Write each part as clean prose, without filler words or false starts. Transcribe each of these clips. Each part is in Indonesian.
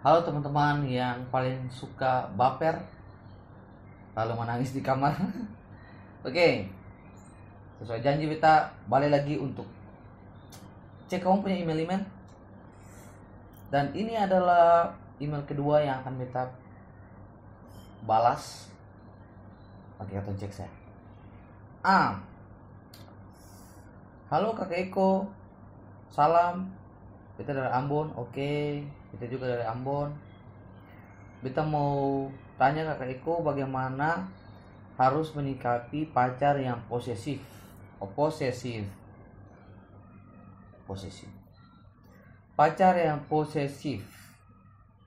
Halo teman-teman yang paling suka baper lalu menangis di kamar. Oke, sesuai janji kita balik lagi untuk cek kamu punya email. Dan ini adalah email kedua yang akan kita balas. Oke, kita cek saya. Halo Kakak Eko, salam. Kita dari Ambon. Oke, kita juga dari Ambon. Kita mau tanya Kakak Eko bagaimana harus menyikapi pacar yang posesif. Posesif. Pacar yang posesif.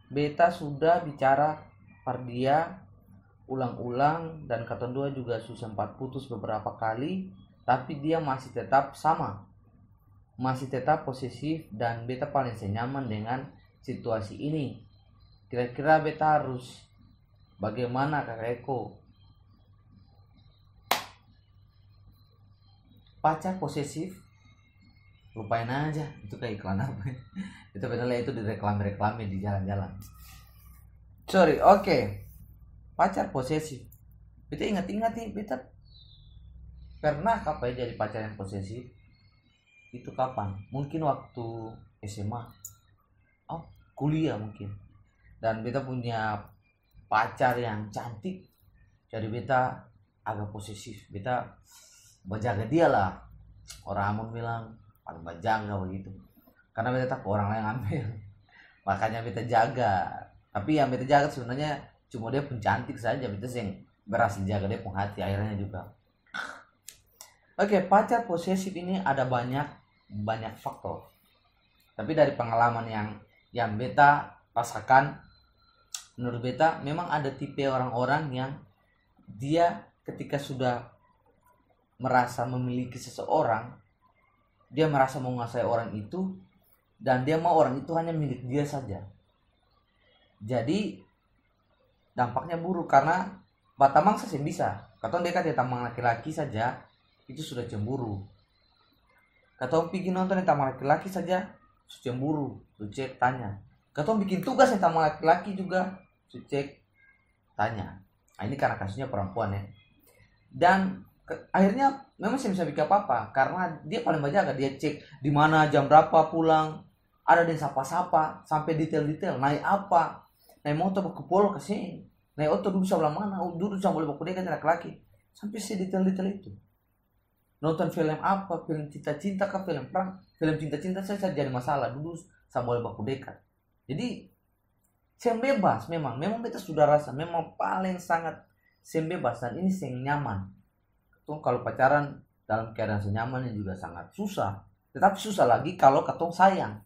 Beta sudah bicara par dia ulang-ulang dan kata dua juga sempat putus beberapa kali, tapi dia masih tetap sama. Masih tetap posesif dan beta paling senyaman dengan situasi ini. Kira-kira beta harus bagaimana Kakak Eko? Pacar posesif, lupain aja, itu kayak iklan apa ya? Itu padahal itu di reklam di jalan-jalan. Oke. Pacar posesif, beta ingat-ingat nih, beta pernah kapan jadi pacar yang posesif. Itu kapan? Mungkin waktu SMA, kuliah mungkin. Dan beta punya pacar yang cantik, jadi beta agak posesif. Beta menjaga dia lah. Orang Ambon bilang paling menjaga begitu, karena beta tak orang lain ambil. Makanya beta jaga. Tapi yang beta jaga sebenarnya cuma dia pun cantik saja. Beta yang berhasil jaga dia pun hati akhirnya juga. Oke, pacar posesif ini ada banyak faktor. Tapi dari pengalaman yang beta rasakan, menurut beta memang ada tipe orang-orang yang dia ketika sudah merasa memiliki seseorang, dia merasa menguasai orang itu dan dia mau orang itu hanya milik dia saja. Jadi dampaknya buruk karena batamang saya bisa. Katong dekat ya tamang laki-laki saja itu sudah cemburu. Katong pergi nonton ya tamang laki-laki saja sudah cemburu, cek tanya. Katong bikin tugas ya tamang laki-laki juga cek tanya. Nah, ini karena kasusnya perempuan ya. Dan akhirnya memang saya bisa bikin apa-apa karena dia paling banyak dia cek di mana jam berapa pulang, ada yang sapa-sapa sampai detail-detail naik apa, naik motor ke polo ke sini, naik oto duduk sebelah mana, duduk sama boleh baku dekat laki-laki, sampai sedetail-detail itu. Nonton film apa, film cinta-cinta kah, film perang, film cinta-cinta saya jadi masalah duduk sama boleh baku dekat. Jadi saya bebas, memang beta sudah rasa memang paling sangat saya bebas dan ini saya nyaman. Kalau pacaran dalam keadaan senyaman juga sangat susah. Tetapi susah lagi kalau katong sayang.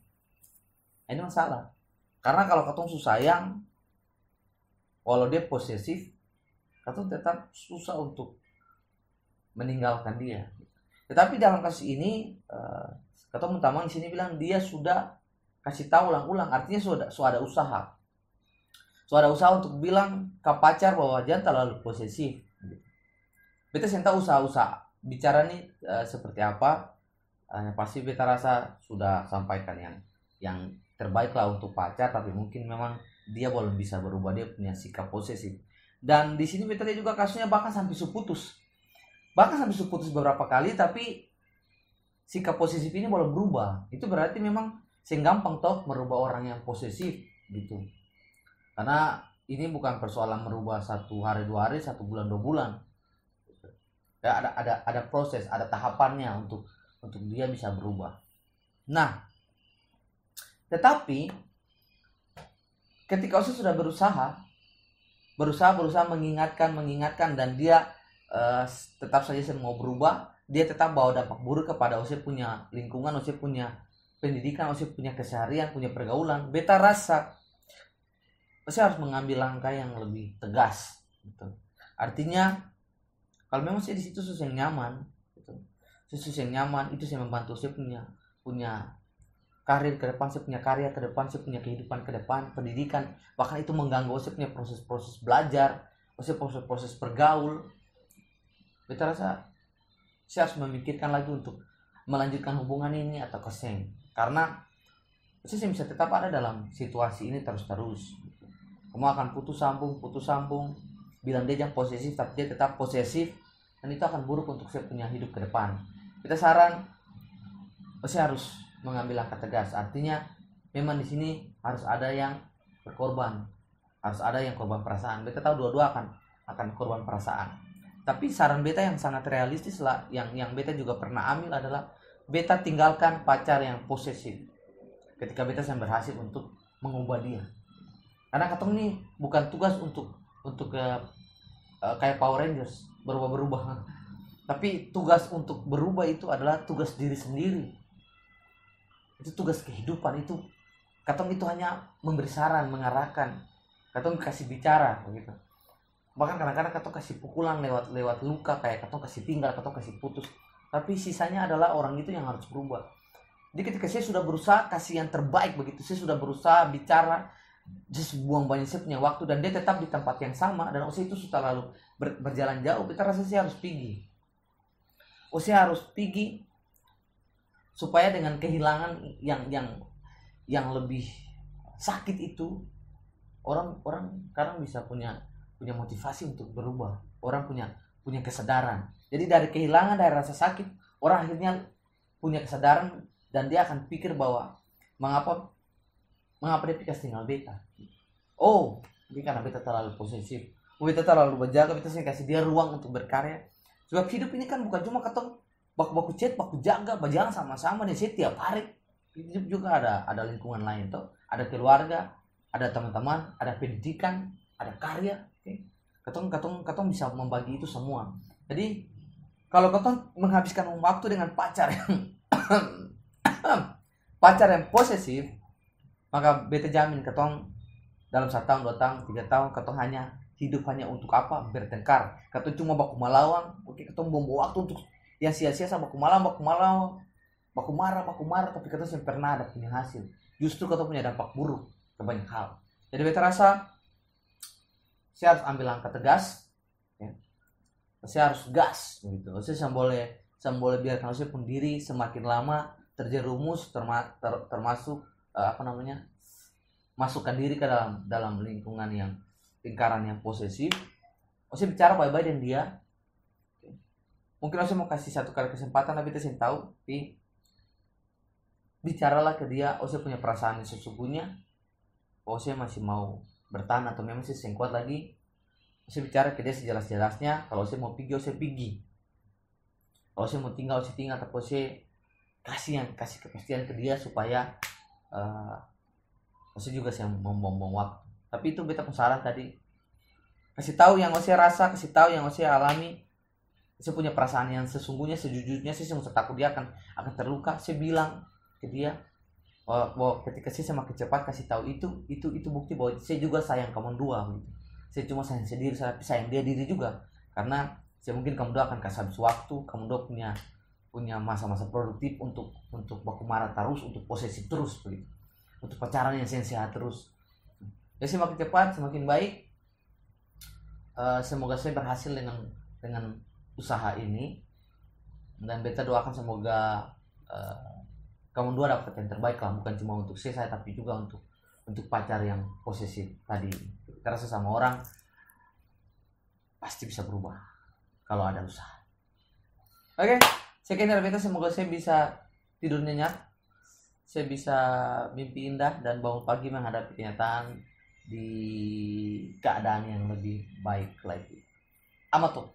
Ini masalah. Karena kalau katong susah sayang, kalau dia posesif, katong tetap susah untuk meninggalkan dia. Tetapi dalam kasus ini, katong utamanya di sini bilang dia sudah kasih tahu ulang-ulang, artinya sudah ada usaha. Sudah ada usaha untuk bilang ke pacar bahwa jangan terlalu posesif. Beta tahu usaha bicara nih seperti apa. Pasti beta rasa sudah sampaikan yang terbaik lah untuk pacar, tapi mungkin memang dia belum bisa berubah, dia punya sikap posesif. Dan di sini beta juga kasusnya bahkan sampai putus beberapa kali, tapi sikap posesif ini belum berubah. Itu berarti memang gampang toh merubah orang yang posesif gitu. Karena ini bukan persoalan merubah 1 hari 2 hari, 1 bulan 2 bulan. Ya, ada proses, ada tahapannya untuk dia bisa berubah. Nah, tetapi ketika Osi sudah berusaha mengingatkan dan dia tetap saja mau berubah, dia tetap bawa dampak buruk kepada Osi punya lingkungan, Osi punya pendidikan, Osi punya keseharian, punya pergaulan. Beta rasa Osi harus mengambil langkah yang lebih tegas gitu. Artinya kalau memang saya di situ susah nyaman, gitu. Susah nyaman itu saya membantu saya punya karir ke depan, saya punya karya ke depan, saya punya kehidupan ke depan, pendidikan, bahkan itu mengganggu saya punya proses-proses belajar, saya proses-proses bergaul. Beta rasa saya harus memikirkan lagi untuk melanjutkan hubungan ini atau keseng, karena Saya bisa tetap ada dalam situasi ini terus-terus. Kamu akan putus sambung, bilang dia jangan posesif, tapi dia tetap posesif, dan itu akan buruk untuk saya punya hidup ke depan. Kita saran, saya harus mengambil langkah tegas. Artinya, memang di sini harus ada yang berkorban, harus ada yang korban perasaan. Beta tahu dua-dua akan korban perasaan. Tapi saran beta yang sangat realistis lah, yang beta juga pernah ambil adalah beta tinggalkan pacar yang posesif. Ketika beta saya berhasil untuk mengubah dia, karena katong ini bukan tugas untuk kayak Power Rangers berubah, tapi tugas untuk berubah itu adalah tugas diri sendiri. Itu tugas kehidupan. Itu katong itu hanya memberi saran, mengarahkan, katong kasih bicara begitu. Bahkan kadang-kadang katong kasih pukulan lewat luka, kayak katong kasih tinggal, katong kasih putus, tapi sisanya adalah orang itu yang harus berubah. Jadi ketika saya sudah berusaha kasih yang terbaik begitu, saya sudah berusaha bicara, just buang banyak saya punya waktu, dan dia tetap di tempat yang sama, dan saya itu sudah lalu berjalan jauh. Kita rasa saya harus pergi. Saya harus pergi supaya dengan kehilangan yang lebih sakit itu, orang kadang bisa punya motivasi untuk berubah. Orang punya kesadaran. Jadi dari kehilangan, dari rasa sakit, orang akhirnya punya kesadaran, dan dia akan pikir bahwa mengapa dia pikir tinggal beta. Oh, ini karena beta terlalu posesif, beta terlalu berjaga, beta saya kasih dia ruang untuk berkarya. Sebab hidup ini kan bukan cuma ketemu baku chat, baku jaga, berjalan sama-sama dan saya tiap hari. Hidup juga ada lingkungan lain tuh, ada keluarga, ada teman-teman, ada pendidikan, ada karya. Okay? Katong bisa membagi itu semua. Jadi kalau katong menghabiskan waktu dengan pacar yang posesif, maka beta jamin katong dalam 1 tahun, 2 tahun, 3 tahun, katong hidup hanya untuk apa? Bertengkar. Katong cuma baku malawang. Oke, katong buang waktu untuk yang sia-sia sama baku malawang, baku marah, tapi katong tidak pernah ada punya hasil. Justru katong punya dampak buruk ke banyak hal. Jadi beta rasa saya harus ambil langkah tegas, ya. Saya harus gas begitu. Saya boleh biarkan saya pun diri semakin lama terjerumus, termasuk masukkan diri ke dalam lingkungan lingkaran yang posesif. Saya bicara baik-baik dengan dia. Mungkin saya mau kasih 1 kali kesempatan, tapi saya tahu, bicaralah ke dia. Saya punya perasaan yang sesungguhnya. Saya masih mau bertahan atau memang saya kuat lagi. Saya bicara ke dia sejelas-jelasnya. Kalau saya mau pergi, saya pergi. Kalau saya mau tinggal, saya tinggal. Tapi saya kasih kepastian ke dia supaya saya juga saya membuang waktu. Tapi itu beta saran tadi, kasih tahu yang saya rasa, kasih tahu yang saya alami. Saya punya perasaan yang sesungguhnya, sejujurnya. Saya takut dia akan terluka. Saya bilang ke dia bahwa ketika saya semakin cepat kasih tahu itu bukti bahwa saya juga sayang kamu dua gitu. Saya cuma sayang sendiri, tapi sayang dia diri juga, karena saya mungkin kamu dua akan kasih habis waktu, kamu dua punya masa-masa produktif untuk baku marah terus, untuk posesif terus begitu, untuk pacaran yang sehat terus. Ya, semakin cepat semakin baik. Semoga saya berhasil dengan usaha ini, dan beta doakan semoga kamu dua dapat yang terbaik lah, bukan cuma untuk saya tapi juga untuk pacar yang posesif tadi. Karena sesama orang pasti bisa berubah kalau ada usaha. Oke. Sekian dari beta, semoga saya bisa tidur nyenyak, saya bisa mimpi indah dan bangun pagi menghadapi kenyataan di keadaan yang lebih baik lagi. Amato.